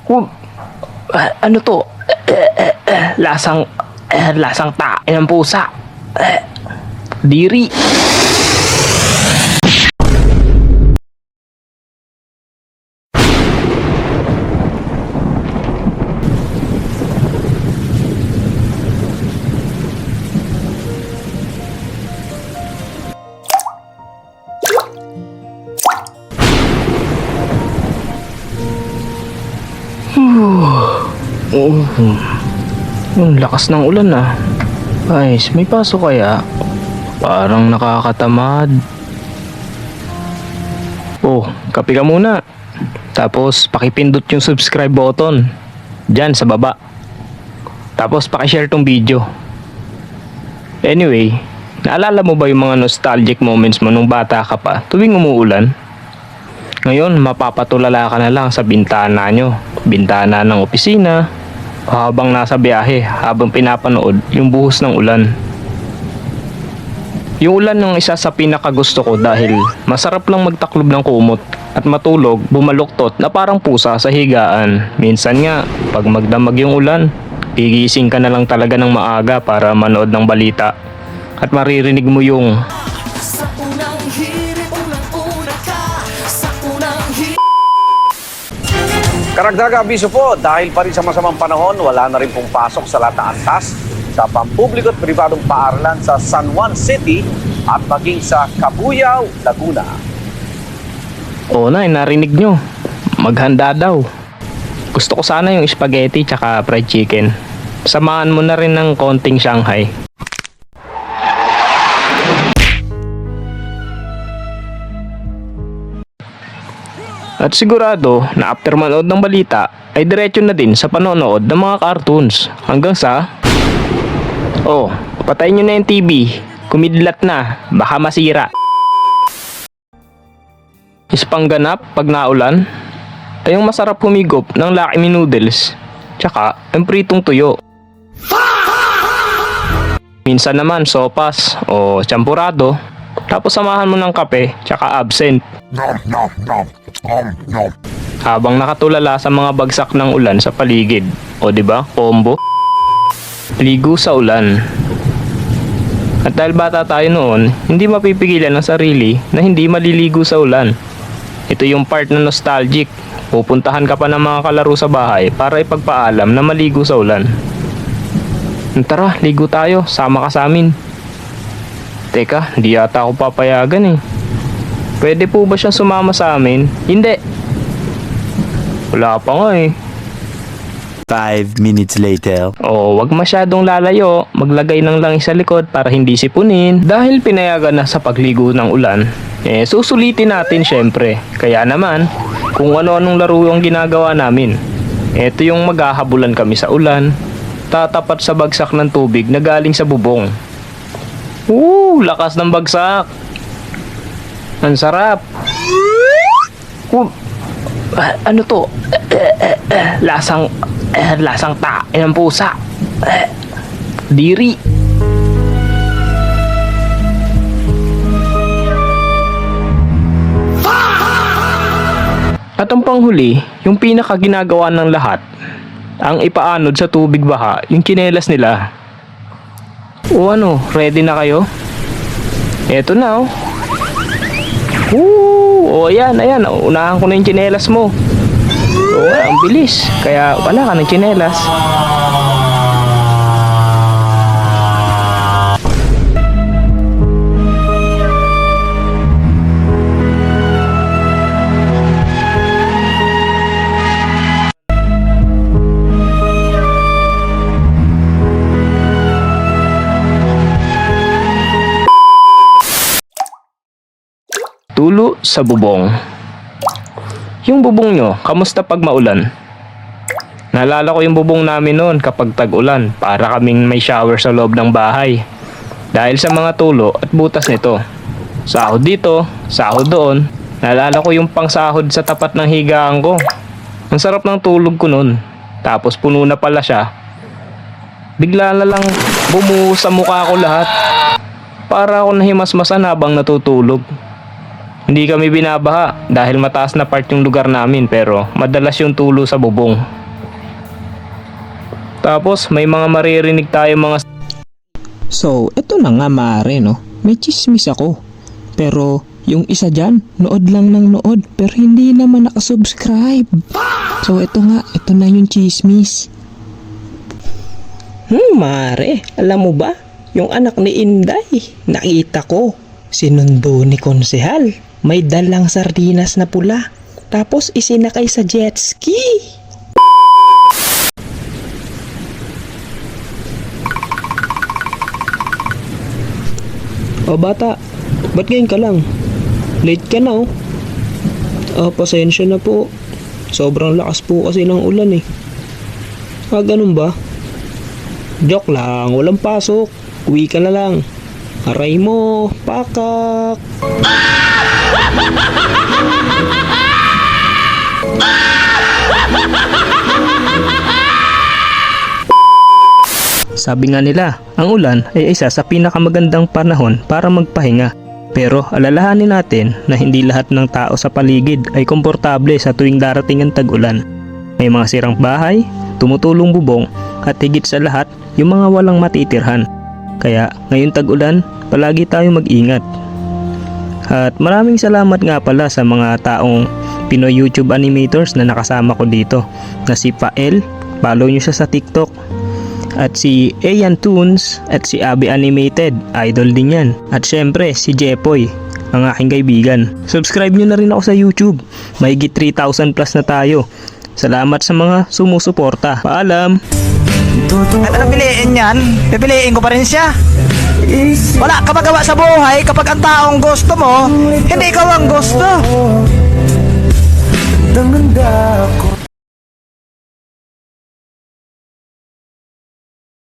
Oh, ano to? Lasang, lasang tae ng pusa. Diri. Ang lakas ng ulan ah. Guys, may pasok kaya? Parang nakakatamad. Oh, kape ka muna. Tapos pakipindot yung subscribe button dyan sa baba. Tapos pakishare tong video. Anyway, naalala mo ba yung mga nostalgic moments mo nung bata ka pa tuwing umuulan? Ngayon, mapapatulala ka na lang sa bintana nyo. Bintana ng opisina. Habang nasa biyahe, habang pinapanood yung buhos ng ulan. Yung ulan ng isa sa pinakagusto ko dahil masarap lang magtaklob ng kumot at matulog bumaluktot na parang pusa sa higaan. Minsan nga, pag magdamag yung ulan, gigising ka na lang talaga ng maaga para manood ng balita at maririnig mo yung Karagdagang abiso po, dahil pa rin sa masamang panahon, wala na rin pong pasok sa lahat ng antas sa pampubliko at pribadong paaralan sa San Juan City at maging sa Cabuyao, Laguna. "Oh, nay, narinig nyo. Maghanda daw. Gusto ko sana yung spaghetti tsaka fried chicken. Samahan mo na rin ng konting Shanghai." At sigurado na after manood ng balita ay diretso na din sa panonood ng mga cartoons hanggang sa "Oh, patayin nyo na yung TV. Kumidlat na. Baka masira." Ispangganap pag naulan ay yung masarap humigop ng Lucky Me noodles tsaka ang pritong tuyo. Minsan naman sopas o champurado, tapos samahan mo ng kape tsaka absent. Habang nakatulala sa mga bagsak ng ulan sa paligid. O di ba? Combo. Ligo sa ulan. At dahil bata tayo noon, hindi mapipigilan ng sarili na hindi maliligo sa ulan. Ito yung part na nostalgic. Pupuntahan ka pa ng mga kalaro sa bahay para ipagpaalam na maligo sa ulan. Tara, ligo tayo. Sama ka sa amin. Teka, hindi yata ako papayagan eh. Pwede po ba siyang sumama sa amin? Hindi. Wala pa nga eh. 5 minutes later. Oh, wag masyadong lalayo. Maglagay ng langis sa likod para hindi sipunin. Dahil pinayagan na sa pagligo ng ulan, susulitin natin syempre. Kaya naman, kung ano-anong laro yung ginagawa namin. Ito yung maghahabulan kami sa ulan. Tatapat sa bagsak ng tubig na galing sa bubong. Lakas ng bagsak. Ang sarap. Ano to? Lasang, lasang tae ng pusa. Diri. At ang panghuli, yung pinaka ginagawa ng lahat, ang ipaanod sa tubig baha, yung tsinelas nila. O ano, ready na kayo? Eto na oh. Ayan, unahan ko na yung tsinelas mo. Ang bilis, kaya wala ka ng tsinelas. Tulo sa bubong. Yung bubong nyo, kamusta pag maulan? Naalala ko yung bubong namin noon kapag tag-ulan, para kaming may shower sa loob ng bahay. Dahil sa mga tulo at butas nito. Sahod dito, sahod doon. Naalala ko yung pangsahod sa tapat ng higaan ko. Ang sarap ng tulog ko noon. Tapos puno na pala siya. Bigla na lang bumuhos sa mukha ko lahat. Para ako nahimasmasan habang natutulog. Hindi kami binabaha dahil mataas na part yung lugar namin pero madalas yung tulo sa bubong. Tapos may mga maririnig tayo mga So, eto na nga mare no. May chismis ako. Pero, yung isa dyan, nood lang ng nood. Pero hindi naman nakasubscribe. So, ito na yung chismis. Mare, alam mo ba? Yung anak ni Inday, nakita ko. Sinundo ni Konsehal. May dalang sardinas na pula. Tapos isinakay sa jet ski. O bata, ba't ngayon ka lang? Late ka na oh. Pasensya na po. Sobrang lakas po kasi ng ulan eh. Ganun ba? Joke lang, walang pasok. Uwi ka na lang. Aray mo, pakak. Sabi nga nila, ang ulan ay isa sa pinakamagandang panahon para magpahinga. Pero alalahanin natin na hindi lahat ng tao sa paligid ay komportable sa tuwing darating ang tag-ulan. May mga sirang bahay, tumutulong bubong, at higit sa lahat, yung mga walang matitirhan. Kaya ngayong tag-ulan, palagi tayo mag-ingat. At maraming salamat nga pala sa mga taong Pinoy YouTube animators na nakasama ko dito. Na si Pael, follow nyo siya sa TikTok. At si Ayan Toons at si Abi Animated, idol din yan. At syempre si Jepoy, ang aking kaibigan. Subscribe nyo na rin ako sa YouTube. Mahigit 3,000 plus na tayo. Salamat sa mga sumusuporta. Paalam! At anong piliin yan? Pipiliin ko pa rin siya. Wala ka magawa sa buhay kapag ang taong gusto mo, hindi ikaw ang gusto.